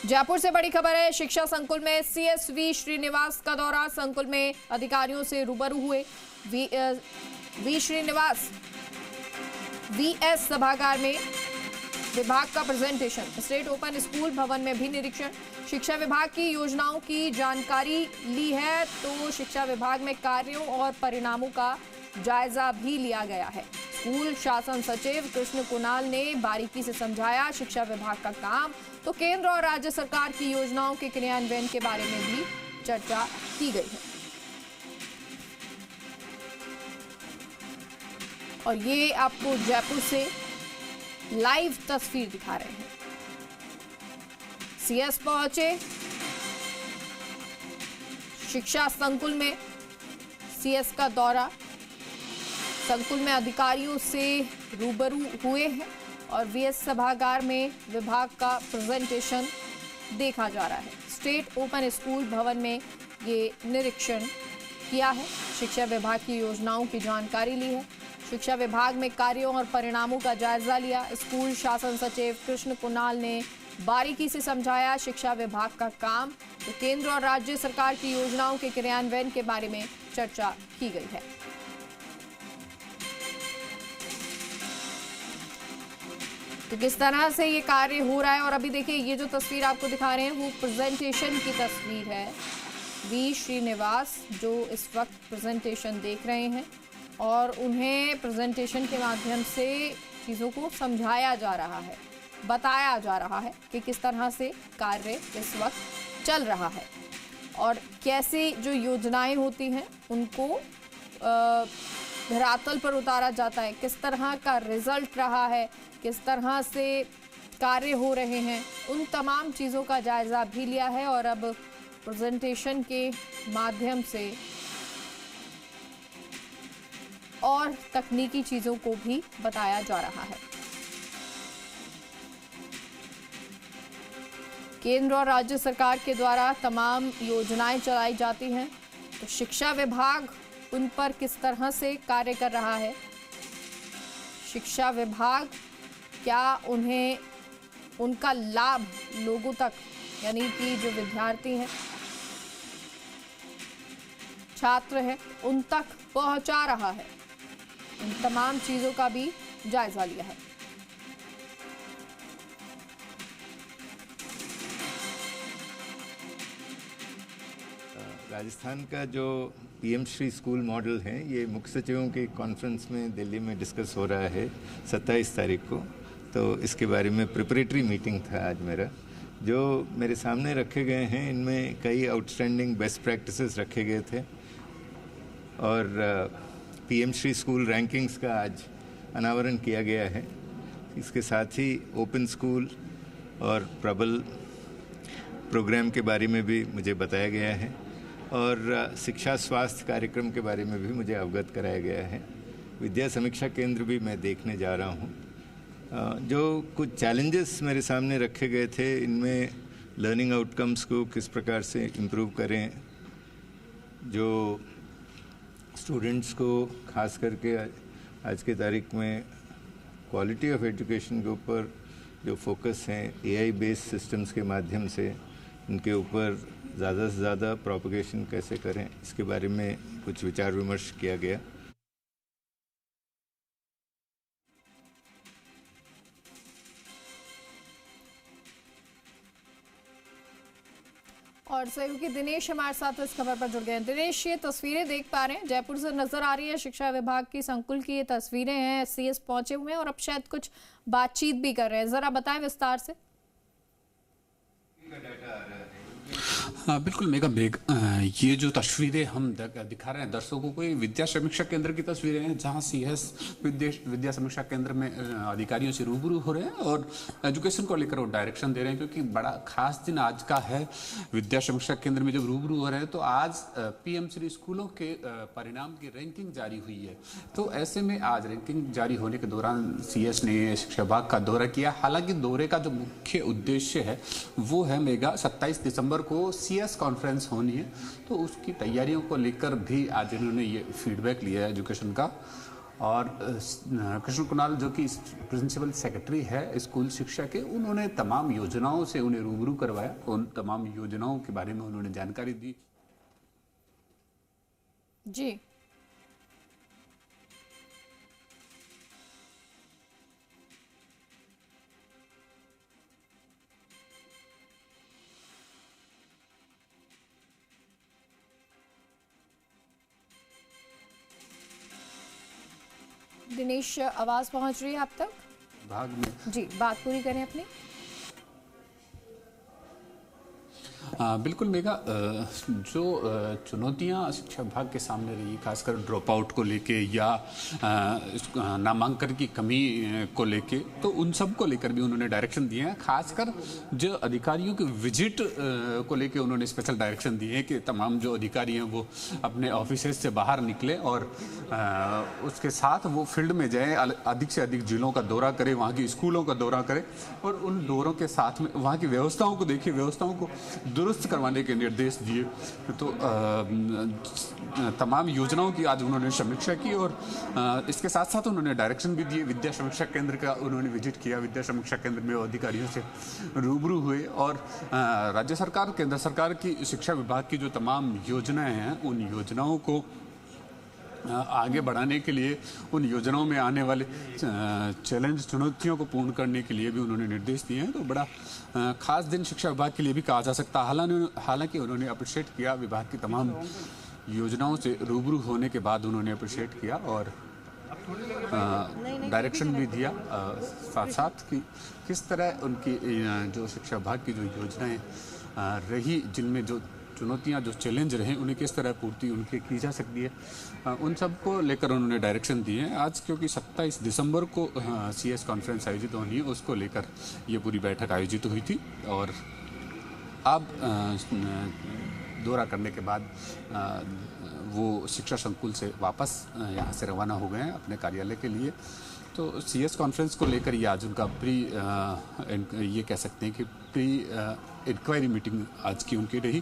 जयपुर से बड़ी खबर है। शिक्षा संकुल में सीएस वी श्रीनिवास का दौरा। संकुल में अधिकारियों से रूबरू हुए वी श्रीनिवास वीएस सभागार में विभाग का प्रेजेंटेशन। स्टेट ओपन स्कूल भवन में भी निरीक्षण। शिक्षा विभाग की योजनाओं की जानकारी ली है तो शिक्षा विभाग में कार्यों और परिणामों का जायजा भी लिया गया है। स्कूल शासन सचिव कृष्ण कुणाल ने बारीकी से समझाया शिक्षा विभाग का काम, तो केंद्र और राज्य सरकार की योजनाओं के क्रियान्वयन के बारे में भी चर्चा की गई है। और ये आपको जयपुर से लाइव तस्वीर दिखा रहे हैं। सीएस पहुंचे शिक्षा संकुल में, सीएस का दौरा, संकुल में अधिकारियों से रूबरू हुए हैं और वीएस सभागार में विभाग का प्रेजेंटेशन देखा जा रहा है। स्टेट ओपन स्कूल भवन में ये निरीक्षण किया है। शिक्षा विभाग की योजनाओं की जानकारी ली है। शिक्षा विभाग में कार्यों और परिणामों का जायजा लिया। स्कूल शासन सचिव कृष्ण कुणाल ने बारीकी से समझाया शिक्षा विभाग का काम, तो केंद्र और राज्य सरकार की योजनाओं के क्रियान्वयन के बारे में चर्चा की गई है। तो किस तरह से ये कार्य हो रहा है, और अभी देखिए ये जो तस्वीर आपको दिखा रहे हैं वो प्रेजेंटेशन की तस्वीर है। वी श्रीनिवास जो इस वक्त प्रेजेंटेशन देख रहे हैं और उन्हें प्रेजेंटेशन के माध्यम से चीज़ों को समझाया जा रहा है, बताया जा रहा है कि किस तरह से कार्य इस वक्त चल रहा है और कैसे जो योजनाएं होती हैं उनको धरातल पर उतारा जाता है, किस तरह का रिजल्ट रहा है, किस तरह से कार्य हो रहे हैं, उन तमाम चीज़ों का जायजा भी लिया है और अब प्रेजेंटेशन के माध्यम से और तकनीकी चीज़ों को भी बताया जा रहा है। केंद्र और राज्य सरकार के द्वारा तमाम योजनाएं चलाई जाती हैं, तो शिक्षा विभाग उन पर किस तरह से कार्य कर रहा है, शिक्षा विभाग क्या उन्हें उनका लाभ लोगों तक, यानी कि जो विद्यार्थी हैं, छात्र हैं, उन तक पहुंचा रहा है, इन तमाम चीज़ों का भी जायजा लिया है। राजस्थान का जो पीएम श्री स्कूल मॉडल है, ये मुख्य सचिवों के कॉन्फ्रेंस में दिल्ली में डिस्कस हो रहा है 27 तारीख को। तो इसके बारे में प्रिपरेटरी मीटिंग था आज मेरा। जो मेरे सामने रखे गए हैं इनमें कई आउटस्टैंडिंग बेस्ट प्रैक्टिसेस रखे गए थे और पीएम श्री स्कूल रैंकिंग्स का आज अनावरण किया गया है। इसके साथ ही ओपन स्कूल और प्रबल प्रोग्राम के बारे में भी मुझे बताया गया है और शिक्षा स्वास्थ्य कार्यक्रम के बारे में भी मुझे अवगत कराया गया है। विद्या समीक्षा केंद्र भी मैं देखने जा रहा हूँ। जो कुछ चैलेंजेस मेरे सामने रखे गए थे, इनमें लर्निंग आउटकम्स को किस प्रकार से इम्प्रूव करें, जो स्टूडेंट्स को खास करके आज के तारीख में क्वालिटी ऑफ एजुकेशन के ऊपर जो फोकस हैं एआई बेस्ड सिस्टम्स के माध्यम से, उनके ऊपर ज़्यादा से ज़्यादा प्रोपगेशन कैसे करें, इसके बारे में कुछ विचार विमर्श किया गया। और सहयोगी दिनेश हमारे साथ इस खबर पर जुड़ गए हैं। दिनेश, ये तस्वीरें देख पा रहे हैं, जयपुर से नजर आ रही है शिक्षा विभाग की संकुल की ये तस्वीरें हैं। सीएस पहुंचे हुए हैं और अब शायद कुछ बातचीत भी कर रहे हैं, जरा बताएं विस्तार से। हाँ बिल्कुल मेगा बेग, ये जो तस्वीरें हम दिखा रहे हैं दर्शकों को, ये विद्या समीक्षा केंद्र की तस्वीरें हैं जहां सीएस विद्या समीक्षा केंद्र में अधिकारियों से रूबरू हो रहे हैं और एजुकेशन को लेकर वो डायरेक्शन दे रहे हैं, क्योंकि बड़ा खास दिन आज का है। विद्या समीक्षा केंद्र में जब रूबरू हो रहे हैं तो आज पीएम श्री स्कूलों के परिणाम की रैंकिंग जारी हुई है। तो ऐसे में आज रैंकिंग जारी होने के दौरान सीएस ने शिक्षा विभाग का दौरा किया। हालांकि दौरे का जो मुख्य उद्देश्य है वो है मेगा 27 दिसंबर को सीएस कॉन्फ्रेंस होनी है, तो उसकी तैयारियों को लेकर भी आज इन्होंने ये फीडबैक लिया है एजुकेशन का। और कृष्ण कुणाल जो कि प्रिंसिपल सेक्रेटरी है स्कूल शिक्षा के, उन्होंने तमाम योजनाओं से उन्हें रूबरू करवाया, उन तमाम योजनाओं के बारे में उन्होंने जानकारी दी। जी दिनेश, आवाज पहुंच रही है आप तक? भाग में जी, बात पूरी करें अपनी। बिल्कुल मेघा, जो चुनौतियां शिक्षा विभाग के सामने रही, खासकर ड्रॉप आउट को लेके या नामांकन की कमी को लेके, तो उन सब को लेकर भी उन्होंने डायरेक्शन दिए हैं। खासकर जो अधिकारियों के विजिट को लेके उन्होंने स्पेशल डायरेक्शन दिए हैं कि तमाम जो अधिकारी हैं वो अपने ऑफिस से बाहर निकले और उसके साथ वो फील्ड में जाएं, अधिक से अधिक जिलों का दौरा करें, वहाँ की स्कूलों का दौरा करें और उन दौरों के साथ में वहाँ की व्यवस्थाओं को देखिए, व्यवस्थाओं को दुरुस्त करवाने के निर्देश दिए। तो तमाम योजनाओं की आज उन्होंने समीक्षा की और इसके साथ साथ उन्होंने डायरेक्शन भी दिए। विद्या समीक्षा केंद्र का उन्होंने विजिट किया, विद्या समीक्षा केंद्र में अधिकारियों से रूबरू हुए और राज्य सरकार, केंद्र सरकार की शिक्षा विभाग की जो तमाम योजनाएं हैं उन योजनाओं को आगे बढ़ाने के लिए, उन योजनाओं में आने वाले चैलेंज, चुनौतियों को पूर्ण करने के लिए भी उन्होंने निर्देश दिए हैं। तो बड़ा खास दिन शिक्षा विभाग के लिए भी कहा जा सकता है। हालांकि उन्होंने अप्रिशिएट किया, विभाग की तमाम योजनाओं से रूबरू होने के बाद उन्होंने अप्रिशिएट किया और डायरेक्शन भी दिया, साथ साथ कि किस तरह उनकी जो शिक्षा विभाग की जो योजनाएं रही, जिनमें जो चुनौतियां, जो चैलेंज रहे, उन्हें किस तरह पूर्ति उनके की जा सकती है, उन सब को लेकर उन्होंने डायरेक्शन दिए हैं। आज क्योंकि 27 दिसंबर को CS कॉन्फ्रेंस आयोजित होनी है, उसको लेकर ये पूरी बैठक आयोजित हुई थी और अब दौरा करने के बाद वो शिक्षा संकुल से वापस यहाँ से रवाना हो गए हैं अपने कार्यालय के लिए। तो CS कॉन्फ्रेंस को लेकर ये आज उनका ये कह सकते हैं कि प्री इंक्वायरी मीटिंग आज की उनकी रही।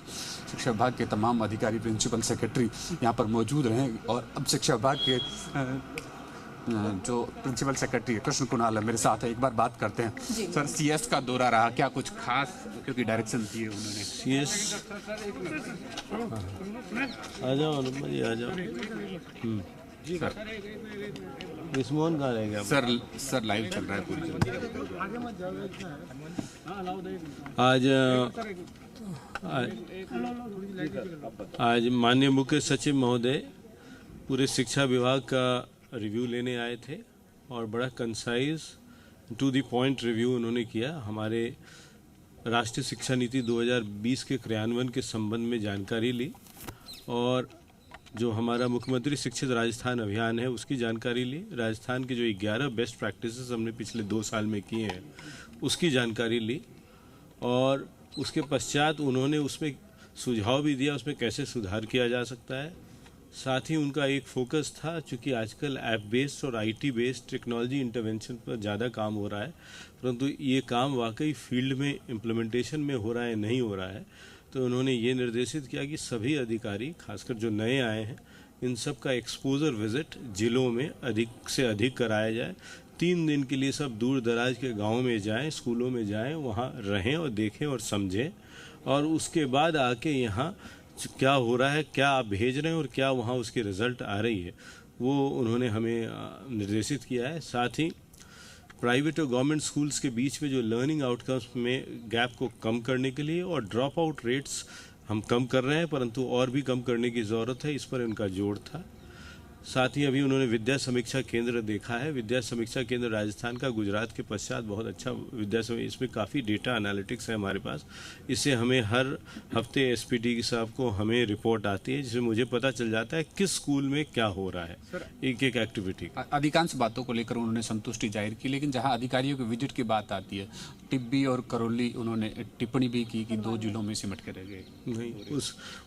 शिक्षा विभाग के तमाम अधिकारी, प्रिंसिपल सेक्रेटरी यहाँ पर मौजूद रहे और अब शिक्षा विभाग के जो प्रिंसिपल सेक्रेटरी कृष्ण कुणाल है मेरे साथ है, एक बार बात करते हैं। सर, CS का दौरा रहा, क्या कुछ खास, क्योंकि डायरेक्शन दिए उन्होंने? CS आ जाओ अनुपमा जी, आ जाओ। जी सर, रिस्मोन कहाँ रह गया? सर लाइव चल रहा है पूरी आज माननीय मुख्य सचिव महोदय पूरे शिक्षा विभाग का रिव्यू लेने आए थे और बड़ा concise to the point review उन्होंने किया। हमारे राष्ट्रीय शिक्षा नीति 2020 के क्रियान्वयन के संबंध में जानकारी ली और जो हमारा मुख्यमंत्री शिक्षित राजस्थान अभियान है उसकी जानकारी ली। राजस्थान के जो 11 बेस्ट प्रैक्टिसेस हमने पिछले 2 साल में किए हैं उसकी जानकारी ली और उसके पश्चात उन्होंने उसमें सुझाव भी दिया उसमें कैसे सुधार किया जा सकता है। साथ ही उनका एक फोकस था, चूँकि आजकल ऐप बेस्ड और IT बेस्ड टेक्नोलॉजी इंटरवेंशन पर ज़्यादा काम हो रहा है, परंतु ये काम वाकई फील्ड में इम्प्लीमेंटेशन में हो रहा है, नहीं हो रहा है। तो उन्होंने ये निर्देशित किया कि सभी अधिकारी, खासकर जो नए आए हैं, इन सब का एक्सपोजर विजिट जिलों में अधिक से अधिक कराया जाए। 3 दिन के लिए सब दूर दराज के गाँव में जाएं, स्कूलों में जाएं, वहाँ रहें और देखें और समझें और उसके बाद आके यहाँ क्या हो रहा है, क्या आप भेज रहे हैं और क्या वहाँ उसकी रिज़ल्ट आ रही है, वो उन्होंने हमें निर्देशित किया है। साथ ही प्राइवेट और गवर्नमेंट स्कूल्स के बीच में जो लर्निंग आउटकम्स में गैप को कम करने के लिए और ड्रॉप आउट रेट्स हम कम कर रहे हैं, परंतु और भी कम करने की ज़रूरत है, इस पर उनका जोर था। साथ ही अभी उन्होंने विद्या समीक्षा केंद्र देखा है। विद्या समीक्षा केंद्र राजस्थान का गुजरात के पश्चात बहुत अच्छा इसमें काफ़ी डेटा एनालिटिक्स है हमारे पास। इससे हमें हर हफ्ते SPD साहब को हमें रिपोर्ट आती है जिसमें मुझे पता चल जाता है किस स्कूल में क्या हो रहा है, एक एक एक्टिविटी। अधिकांश बातों को लेकर उन्होंने संतुष्टि जाहिर की, लेकिन जहाँ अधिकारियों के विजिट की बात आती है, टिब्बी और करौली उन्होंने टिप्पणी भी की कि 2 जिलों में सिमट के रह गए। नहीं,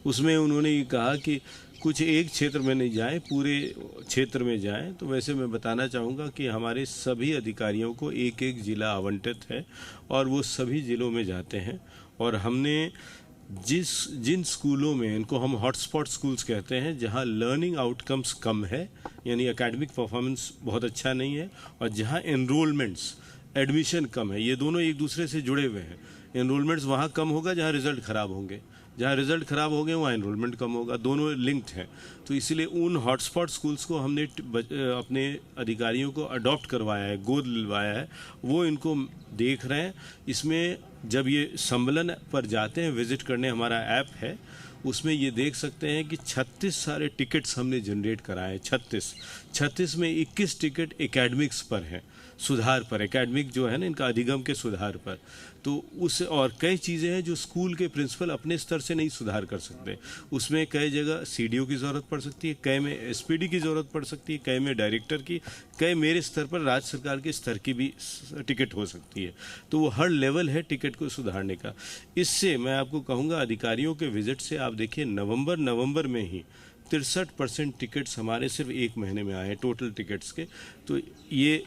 उसमें उन्होंने ये कहा कि कुछ एक क्षेत्र में नहीं जाएं, पूरे क्षेत्र में जाएं। तो वैसे मैं बताना चाहूँगा कि हमारे सभी अधिकारियों को एक एक ज़िला आवंटित है और वो सभी ज़िलों में जाते हैं और हमने जिन स्कूलों में, इनको हम हॉटस्पॉट स्कूल्स कहते हैं, जहां लर्निंग आउटकम्स कम है, यानी एकेडमिक परफॉर्मेंस बहुत अच्छा नहीं है, और जहां एनरोलमेंट्स, एडमिशन कम है, ये दोनों एक दूसरे से जुड़े हुए हैं। एनरोलमेंट्स वहाँ कम होगा जहाँ रिजल्ट खराब होंगे, जहाँ रिजल्ट खराब हो गए वहाँ एनरोलमेंट कम होगा, दोनों लिंक्ड हैं। तो इसलिए उन हॉटस्पॉट स्कूल्स को हमने अपने अधिकारियों को अडॉप्ट करवाया है, गोद लिलवाया है, वो इनको देख रहे हैं। इसमें जब ये सम्मेलन पर जाते हैं विजिट करने, हमारा ऐप है, उसमें ये देख सकते हैं कि 36 सारे टिकट्स हमने जनरेट कराए हैं। 36 में 21 टिकट एकेडमिक्स पर हैं, सुधार पर, एकेडमिक जो है ना इनका अधिगम के सुधार पर। तो उस और कई चीज़ें हैं जो स्कूल के प्रिंसिपल अपने स्तर से नहीं सुधार कर सकते। उसमें कई जगह सीडीओ की ज़रूरत पड़ सकती है, कई में एसपीडी की ज़रूरत पड़ सकती है, कई में डायरेक्टर की, कई मेरे स्तर पर राज्य सरकार के स्तर की भी टिकट हो सकती है। तो वो हर लेवल है टिकट को सुधारने का। इससे मैं आपको कहूँगा, अधिकारियों के विजिट से आप देखिए नवंबर में ही 63% टिकट्स हमारे सिर्फ एक महीने में आए हैं टोटल टिकट्स के। तो ये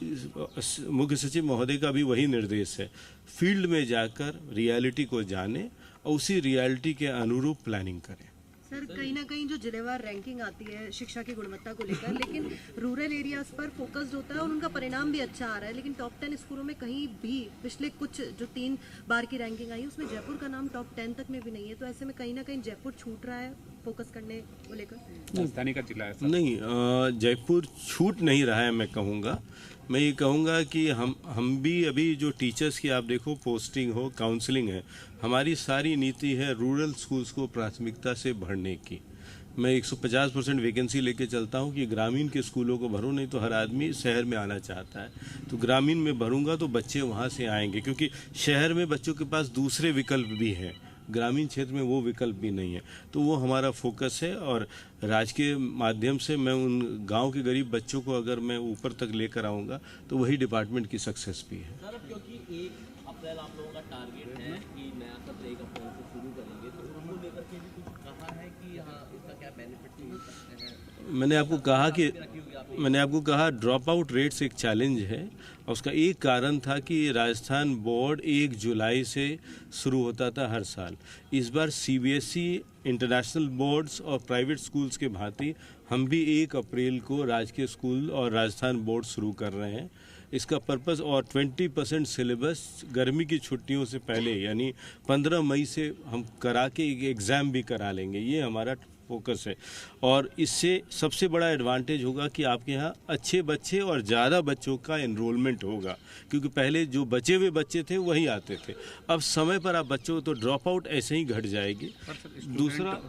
मुख्य सचिव महोदय का भी वही निर्देश है, फील्ड में जाकर रियलिटी को जाने और उसी रियलिटी के अनुरूप प्लानिंग करें। सर, कहीं ना कहीं जो जिलेवार रैंकिंग आती है शिक्षा की गुणवत्ता को लेकर, लेकिन रूरल एरियाज पर फोकस्ड होता है और उनका परिणाम भी अच्छा आ रहा है, लेकिन टॉप 10 स्कूलों में कहीं भी पिछले कुछ जो 3 बार की रैंकिंग आई उसमें जयपुर का नाम टॉप 10 तक में भी नहीं है। तो ऐसे में कहीं ना कहीं जयपुर छूट रहा है फोकस करने को लेकर। राजधानी का जिला है नहीं, जयपुर छूट नहीं रहा है। मैं कहूँगा, मैं ये कहूँगा कि हम भी अभी जो टीचर्स की आप देखो पोस्टिंग हो, काउंसलिंग है, हमारी सारी नीति है रूरल स्कूल्स को प्राथमिकता से भरने की। मैं 150% वैकेंसी लेके चलता हूँ कि ग्रामीण के स्कूलों को भरो, नहीं तो हर आदमी शहर में आना चाहता है। तो ग्रामीण में भरूंगा तो बच्चे वहाँ से आएंगे, क्योंकि शहर में बच्चों के पास दूसरे विकल्प भी हैं, ग्रामीण क्षेत्र में वो विकल्प भी नहीं है। तो वो हमारा फोकस है, और राज्य के माध्यम से मैं उन गांव के गरीब बच्चों को अगर मैं ऊपर तक लेकर आऊँगा तो वही डिपार्टमेंट की सक्सेस भी है। सर, क्योंकि 1 अप्रैल आप लोगों का टारगेट है कि नया सत्र 1 अप्रैल से शुरू करेंगे, तो उसको लेकर के भी कुछ कहा है कि हाँ इसका क्या बेनिफिट मिल सकते हैं? मैंने आपको कहा ड्रॉप आउट रेट्स एक चैलेंज है, और उसका एक कारण था कि राजस्थान बोर्ड 1 जुलाई से शुरू होता था हर साल। इस बार सीबीएसई, इंटरनेशनल बोर्ड्स और प्राइवेट स्कूल्स के भांति हम भी 1 अप्रैल को राजकीय स्कूल और राजस्थान बोर्ड शुरू कर रहे हैं। इसका पर्पस, और 20% सिलेबस गर्मी की छुट्टियों से पहले यानी 15 मई से हम करा के एक एग्ज़ाम भी करा लेंगे, ये हमारा फोकस है। और इससे सबसे बड़ा एडवांटेज होगा कि आपके यहाँ अच्छे बच्चे और ज़्यादा बच्चों का एनरोलमेंट होगा, क्योंकि पहले जो बचे हुए बच्चे थे वही आते थे। अब समय पर आप बच्चों तो ड्रॉप आउट ऐसे ही घट जाएगी। दूसरा,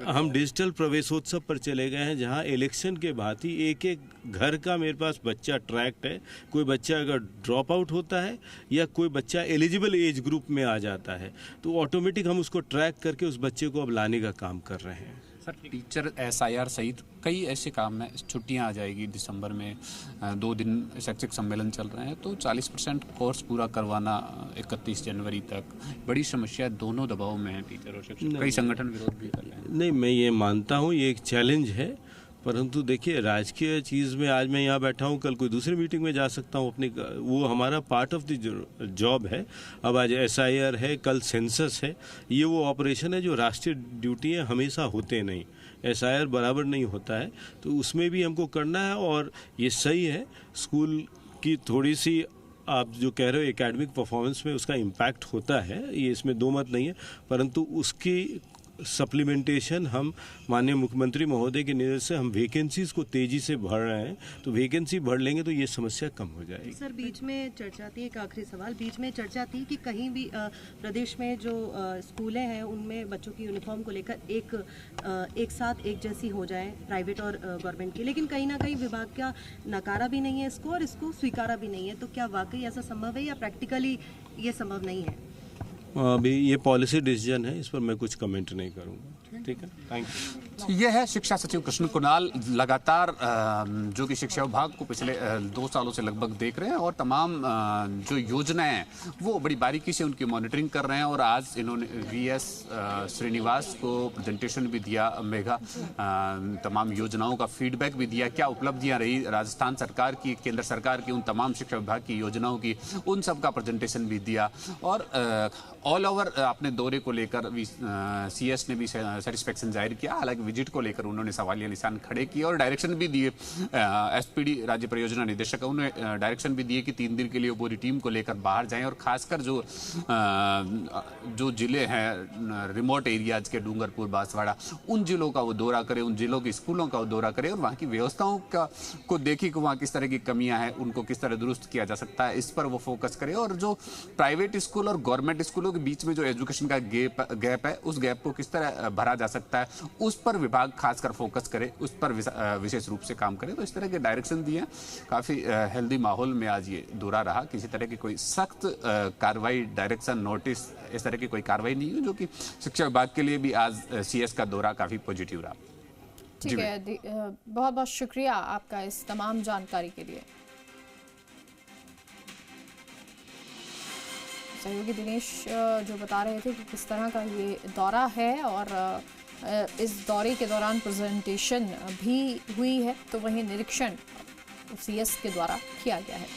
हम डिजिटल प्रवेशोत्सव पर चले गए हैं, जहाँ इलेक्शन के भांति एक घर का मेरे पास बच्चा ट्रैक्ट है। कोई बच्चा अगर ड्रॉप आउट होता है या कोई बच्चा एलिजिबल एज ग्रुप में आ जाता है तो ऑटोमेटिक हम उसको ट्रैक करके उस बच्चे को अब लाने का काम कर रहे हैं। सर, टीचर SIR सहित कई ऐसे काम में छुट्टियां आ जाएगी। दिसंबर में 2 दिन शैक्षिक सम्मेलन चल रहे हैं, तो 40% कोर्स पूरा करवाना 31 जनवरी तक बड़ी समस्या, दोनों दबाव में है टीचर और शिक्षक। कई संगठन विरोध भी कर रहे हैं। नहीं, मैं ये मानता हूँ ये एक चैलेंज है, परंतु देखिए राजकीय चीज़ में आज मैं यहाँ बैठा हूँ, कल कोई दूसरी मीटिंग में जा सकता हूँ अपनी, वो हमारा पार्ट ऑफ द जॉब है। अब आज SIR है, कल सेंसस है, ये वो ऑपरेशन है जो राष्ट्रीय ड्यूटी है, हमेशा होते नहीं, SIR बराबर नहीं होता है, तो उसमें भी हमको करना है। और ये सही है, स्कूल की थोड़ी सी आप जो कह रहे हो एकेडमिक परफॉर्मेंस में उसका इम्पैक्ट होता है, ये इसमें दो मत नहीं है, परंतु उसकी सप्लीमेंटेशन हम माननीय मुख्यमंत्री महोदय के निर्देश से हम वैकेंसीज को तेजी से भर रहे हैं, तो वैकेंसी भर लेंगे तो ये समस्या कम हो जाएगी। सर, बीच में चर्चा थी, एक आखिरी सवाल, बीच में चर्चा थी कि कहीं भी प्रदेश में जो स्कूलें हैं उनमें बच्चों की यूनिफॉर्म को लेकर एक साथ एक जैसी हो जाए प्राइवेट और गवर्नमेंट की, लेकिन कहीं ना कहीं विभाग का नकारा भी नहीं है इसको और इसको स्वीकारा भी नहीं है। तो क्या वाकई ऐसा संभव है या प्रैक्टिकली ये संभव नहीं है? अभी ये पॉलिसी डिसीजन है, इस पर मैं कुछ कमेंट नहीं करूँगा। ठीक है, थैंक यू। यह है शिक्षा सचिव कृष्ण कुणाल। लगातार जो कि शिक्षा विभाग को पिछले 2 सालों से लगभग देख रहे हैं और तमाम जो योजनाएं हैं वो बड़ी बारीकी से उनकी मॉनिटरिंग कर रहे हैं। और आज इन्होंने वीएस श्रीनिवास को प्रेजेंटेशन भी दिया, मेघा, तमाम योजनाओं का फीडबैक भी दिया, क्या उपलब्धियां रही राजस्थान सरकार की, केंद्र सरकार की, उन तमाम शिक्षा विभाग की योजनाओं की, उन सब का प्रेजेंटेशन भी दिया। और ऑल ओवर अपने दौरे को लेकर सीएस ने भी सेटिस्फेक्शन जाहिर किया। हालांकि विजिट को लेकर उन्होंने सवालिया निशान खड़े किए और डायरेक्शन भी दिए। एसपीडी राज्य परियोजना निदेशक उन्होंने डायरेक्शन भी दिए कि 3 दिन के लिए पूरी टीम को लेकर बाहर जाएं और खासकर जो जिले हैं रिमोट एरियाज के, डूंगरपुर, बांसवाड़ा, उन जिलों का वो दौरा करें, उन जिलों के स्कूलों का वो दौरा करें और वहाँ की व्यवस्थाओं को देखें कि वहाँ किस तरह की कमियां हैं, उनको किस तरह दुरुस्त किया जा सकता है, इस पर वो फोकस करें। और जो प्राइवेट स्कूल और गवर्नमेंट स्कूलों के बीच में जो एजुकेशन का गैप है, उस गैप को किस तरह भरा जा सकता है, उस पर विभाग खासकर फोकस करे, उस पर विशेष रूप से काम करे। तो इस तरह के डायरेक्शन दिए। काफी हेल्दी माहौल में आज ये दौरा रहा। किसी तरह की कोई सख्त कार्रवाई, डायरेक्शन, नोटिस, इस तरह की कोई कार्रवाई नहीं हुई, जो कि शिक्षा विभाग के लिए भी आज सीएस का दौरा काफी पॉजिटिव रहा। ठीक है, बहुत बहुत शुक्रिया आपका इस तमाम जानकारी के लिए। सहयोगी दिनेश जो बता रहे थे कि किस तरह का ये दौरा है और इस दौरे के दौरान प्रेजेंटेशन भी हुई है, तो वहीं निरीक्षण सीएस के द्वारा किया गया है।